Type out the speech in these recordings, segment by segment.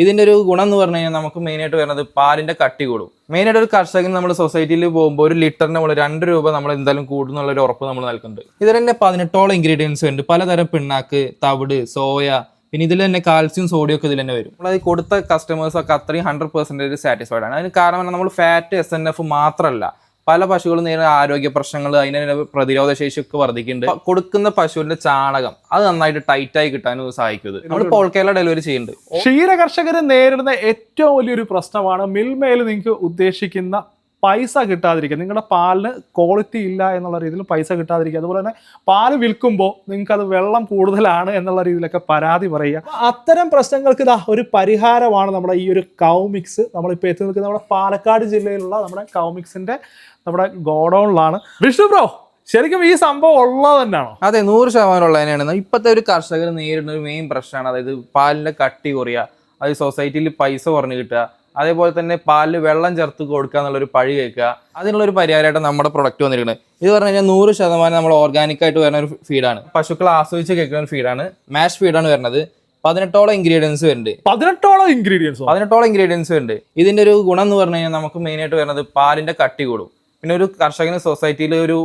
ഇതിന്റെ ഒരു ഗുണം എന്ന് പറഞ്ഞു കഴിഞ്ഞാൽ നമുക്ക് മെയിനായിട്ട് വരുന്നത് പാലിന്റെ കട്ടി കൂടും. മെയിനായിട്ട് ഒരു കർഷകൻ നമ്മൾ സൊസൈറ്റിയിൽ പോകുമ്പോൾ ഒരു ലിറ്ററിന് നമ്മൾ 2 രൂപ നമ്മൾ എന്തായാലും കൂടുന്നുള്ള ഒരു ഉറപ്പ് നമ്മൾ നൽകുന്നുണ്ട്. ഇതിൽ തന്നെ 18ഓളം ഇൻഗ്രീഡിയൻസ് ഉണ്ട്. പലതരം പിണ്ണാക്ക്, തവിട്, സോയ, പിന്നെ ഇതിൽ തന്നെ കാൽസ്യം, സോഡിയം ഒക്കെ ഇതിൽ തന്നെ വരും. നമ്മളത് കൊടുത്ത കസ്റ്റമേഴ്സ് ഒക്കെ അത്രയും 100% സാറ്റിസ്ഫൈഡ് ആണ്. അതിന് കാരണം നമ്മൾ ഫാറ്റ് SNF മാത്രമല്ല, പല പശുക്കളും നേരിടുന്ന ആരോഗ്യ പ്രശ്നങ്ങൾ, അതിന് പ്രതിരോധ ശേഷിയൊക്കെ വർദ്ധിക്കുന്നുണ്ട്. കൊടുക്കുന്ന പശുവിന്റെ ചാണകം അത് നന്നായിട്ട് ടൈറ്റായി കിട്ടാനും സഹായിക്കുന്നത്. നമ്മൾ പോൾ കേരള ഡെലിവറി ചെയ്യുന്നുണ്ട്. ക്ഷീര കർഷകർ നേരിടുന്ന ഏറ്റവും വലിയൊരു പ്രശ്നമാണ് മിൽമയിൽ നിങ്ങൾക്ക് ഉദ്ദേശിക്കുന്ന പൈസ കിട്ടാതിരിക്കുക. നിങ്ങളുടെ പാലിന് ക്വാളിറ്റി ഇല്ല എന്നുള്ള രീതിയിൽ പൈസ കിട്ടാതിരിക്കുക. അതുപോലെ തന്നെ പാല് വിൽക്കുമ്പോൾ നിങ്ങൾക്ക് അത് വെള്ളം കൂടുതലാണ് എന്നുള്ള രീതിയിലൊക്കെ പരാതി പറയുക. അത്തരം പ്രശ്നങ്ങൾക്ക് ഇതാ ഒരു പരിഹാരമാണ് നമ്മുടെ ഈ ഒരു കൗ മിക്സ്. നമ്മളിപ്പോൾ എത്തി നിൽക്കുന്നത് നമ്മുടെ പാലക്കാട് ജില്ലയിലുള്ള നമ്മുടെ കൗ മിക്സിന്റെ നമ്മുടെ ഗോഡൌണിലാണ്. വിഷ്ണു ബ്രോ, ശരിക്കും ഈ സംഭവം ഉള്ളത് തന്നെയാണോ? അതെ, 100% ഉള്ളത് തന്നെയാണ്. ഇപ്പോഴത്തെ ഒരു കർഷകർ നേരിടുന്ന ഒരു മെയിൻ പ്രശ്നമാണ്, അതായത് പാലിന്റെ കട്ടി കുറയുക, അത് സൊസൈറ്റിയിൽ പൈസ കുറഞ്ഞു കിട്ടുക, അതേപോലെ തന്നെ പാലിൽ വെള്ളം ചേർത്ത് കൊടുക്കുക എന്നുള്ളൊരു പഴി കേൾക്കുക. അതിനുള്ളൊരു പരിഹാരമായിട്ട് നമ്മുടെ പ്രൊഡക്റ്റ് വന്നിരിക്കുന്നത്. ഇത് പറഞ്ഞു കഴിഞ്ഞാൽ 100% നമ്മൾ ഓർഗാനിക് ആയിട്ട് വരുന്ന ഒരു ഫീഡാണ്. പശുക്കൾ ആസ്വദിച്ച് കേൾക്കുന്ന ഒരു ഫീഡാണ്. മാഷ് ഫീഡാണ് വരുന്നത്. 18ഓളം ഇൻഗ്രീഡിയൻസ് വരുന്നുണ്ട്. 18ഓളം ഇൻഗ്രീഡിയൻസ് ഉണ്ട്. ഇതിന്റെ ഒരു ഗുണം എന്ന് പറഞ്ഞു കഴിഞ്ഞാൽ നമുക്ക് മെയിനായിട്ട് വരുന്നത് പാലിന്റെ കട്ടി കൂടും. പിന്നെ ഒരു കർഷകന് സൊസൈറ്റിയിൽ ഒരു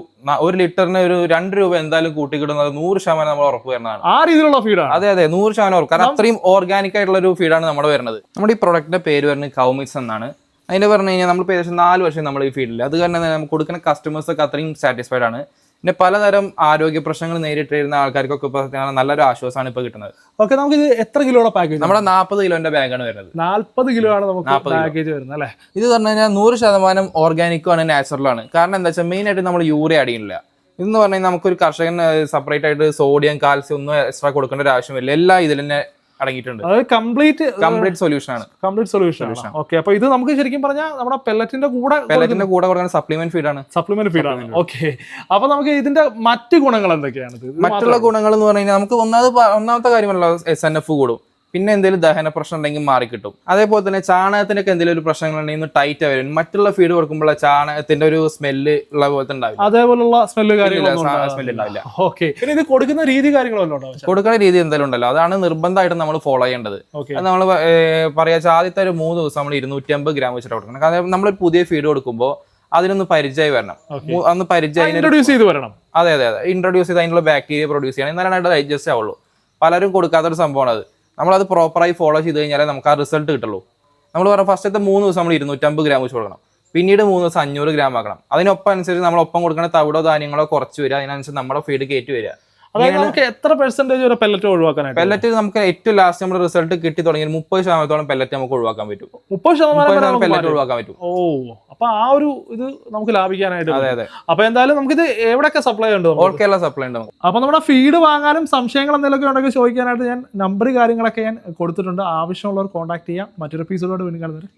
ലിറ്ററിന് ഒരു 2 രൂപ എന്തായാലും കൂട്ടിക്കിടുന്നത് 100% നമ്മൾ ഉറപ്പ് വരുന്നതാണ്. ആ രീതിയിലുള്ള ഫീഡാണ്. അതെ 100% ഉറപ്പ്. കാരണം അത്രയും ഓർഗാനിക് ആയിട്ടുള്ള ഒരു ഫീഡാണ് നമ്മൾ വരുന്നത്. നമ്മുടെ ഈ പ്രൊഡക്റ്റിന്റെ പേര് വരുന്നത് കൗ മിക്സ് എന്നാണ്. അതിന്റെ പറഞ്ഞു കഴിഞ്ഞാൽ നമ്മൾ ഏകദേശം 4 വർഷം നമ്മൾ ഈ ഫീൽഡിൽ, അത് കാരണം നമുക്ക് കൊടുക്കുന്ന കസ്റ്റമേഴ്സ് ഒക്കെ അത്രയും സാറ്റിസ്ഫൈഡ് ആണ്. പിന്നെ പലതരം ആരോഗ്യ പ്രശ്നങ്ങൾ നേരിട്ടിരുന്ന ആൾക്കാർക്കൊക്കെ നല്ലൊരു ആശ്വാസമാണ് ഇപ്പൊ കിട്ടുന്നത്. ഓക്കെ, നമുക്ക് ഇത് എത്ര കിലോയുടെ പാക്കേജ്? നമ്മുടെ 40 കിലോന്റെ ബാഗാണ് വരുന്നത്. 40 കിലോ ആണ് നമുക്ക് പാക്കേജ് വരുന്നത് അല്ലേ? ഇത് പറഞ്ഞു കഴിഞ്ഞാൽ 100% ഓർഗാനിക്കും ആണ്, നാച്ചുറൽ ആണ്. കാരണം എന്താ വെച്ചാൽ മെയിൻ ആയിട്ട് നമ്മൾ യൂറിയ അടിയില്ല. ഇതെന്ന് പറഞ്ഞു കഴിഞ്ഞാൽ നമുക്കൊരു കർഷകൻ സെപ്പറേറ്റ് ആയിട്ട് സോഡിയം, കാൽസ്യം ഒന്നും എക്സ്ട്രാ കൊടുക്കേണ്ട ഒരു ആവശ്യമില്ല. എല്ലാം ഇതിൽ തന്നെ അടങ്ങിയിട്ടുണ്ട്. കംപ്ലീറ്റ് സൊല്യൂഷൻ ആണ്. ഓക്കെ, അപ്പൊ ഇത് നമുക്ക് ശരിക്കും പറഞ്ഞാൽ നമ്മുടെ പെല്ലറ്റിന്റെ കൂടെ കൊടുക്കുന്ന സപ്ലിമെന്റ് ഫീഡാണ്. ഓക്കെ, അപ്പൊ നമുക്ക് ഇതിന്റെ മറ്റു ഗുണങ്ങൾ എന്തൊക്കെയാണ്? മറ്റുള്ള ഗുണങ്ങൾ എന്ന് പറഞ്ഞു കഴിഞ്ഞാൽ നമുക്ക് ഒന്നാമത്തെ കാര്യമല്ല, SNF കൂടും. പിന്നെ എന്തെങ്കിലും ദഹന പ്രശ്നം ഉണ്ടെങ്കിൽ മാറിക്കിട്ടും. അതേപോലെ തന്നെ ചാണകത്തിനൊക്കെ എന്തെങ്കിലും ഒരു പ്രശ്നങ്ങൾ ഉണ്ടെങ്കിൽ ടൈറ്റ് വരും. മറ്റുള്ള ഫീഡ് കൊടുക്കുമ്പോൾ ചാണകത്തിന്റെ ഒരു സ്മെല്ല് ഉള്ള പോലത്തെ ഉണ്ടാവില്ല. അതേപോലുള്ള സ്മെല്ല് ഉണ്ടാവില്ല. ഓക്കെ, പിന്നെ ഇത് കൊടുക്കുന്ന രീതി കൊടുക്കുന്ന രീതി എന്തെങ്കിലും ഉണ്ടല്ലോ, അതാണ് നിർബന്ധമായിട്ട് നമ്മൾ ഫോളോ ചെയ്യേണ്ടത്. അത് നമ്മൾ പറയാ ആദ്യത്തെ ഒരു 3 ദിവസം നമ്മൾ 250 ഗ്രാം വെച്ചിട്ട് കൊടുക്കണം. കാരണം നമ്മളൊരു പുതിയ ഫീഡ് കൊടുക്കുമ്പോൾ അതിനൊന്ന് പരിചയമായി വരണം. അന്ന് പരിചയം ഇൻട്രൊഡ്യൂസ് ചെയ്ത് വരണം. അതെ ഇൻട്രൊഡ്യൂസ് ചെയ്ത് അതിനുള്ള ബാക്ടീരിയ പ്രൊഡ്യൂസ് ചെയ്യണം. എന്നാലാണ് ഡൈജസ്റ്റ് ആവുള്ളൂ. പലരും കൊടുക്കാത്തൊരു സംഭവമാണ് അത്. നമ്മളത് പ്രോപ്പറായി ഫോളോ ചെയ്ത് കഴിഞ്ഞാലേ നമുക്ക് ആ റിസൾട്ട് കിട്ടുള്ളൂ. നമ്മൾ പറഞ്ഞ ഫസ്റ്റത്തെ 3 ദിവസം നമ്മൾ 250 ഗ്രാം വെച്ച് കൊടുക്കണം. പിന്നീട് 3 ദിവസം 500 ഗ്രാം ആക്കണം. അതിനൊപ്പം അനുസരിച്ച് നമ്മൾ ഒപ്പം കൊടുക്കുന്ന തവിടോ ധാന്യങ്ങളോ കുറച്ച് വരിക. അതിനനുസരിച്ച് നമ്മുടെ ഫീഡ് കയറ്റി വരിക. അതായത് നമുക്ക് എത്ര പെർസെന്റേജ് വരെ പെല്ലറ്റ് ഒഴിവാക്കാനായിട്ട്? പെല്ലറ്റ് നമുക്ക് ഏറ്റവും ലാസ്റ്റ് നമ്മുടെ റിസൾട്ട് കിട്ടി തുടങ്ങി 30% പെല്ലറ്റ് നമുക്ക് ഒഴിവാക്കാൻ പറ്റും. 30% പെല്ലറ്റ് ഒഴിവാക്കാൻ പറ്റും. ഓ, അപ്പൊ ആ ഒരു ഇത് നമുക്ക് ലാഭിക്കാനായിട്ട്. അതെ. അപ്പൊ എന്തായാലും നമുക്ക് ഇത് എവിടെയൊക്കെ സപ്ലൈ ഉണ്ട്? ഓൾ കേരള സപ്ലൈ ഉണ്ട്. അപ്പൊ നമ്മുടെ ഫീഡ് വാങ്ങാനും സംശയങ്ങൾ എന്തെങ്കിലുമൊക്കെ ഉണ്ടെങ്കിൽ ചോദിക്കാനായിട്ട് ഞാൻ നമ്പർ കാര്യങ്ങളൊക്കെ ഞാൻ കൊടുത്തിട്ടുണ്ട്. ആവശ്യമുള്ളവർ കോൺടാക്ട് ചെയ്യാം. മറ്റൊരു എപ്പിസോഡോട് വീണ്ടും കാണുന്നത്.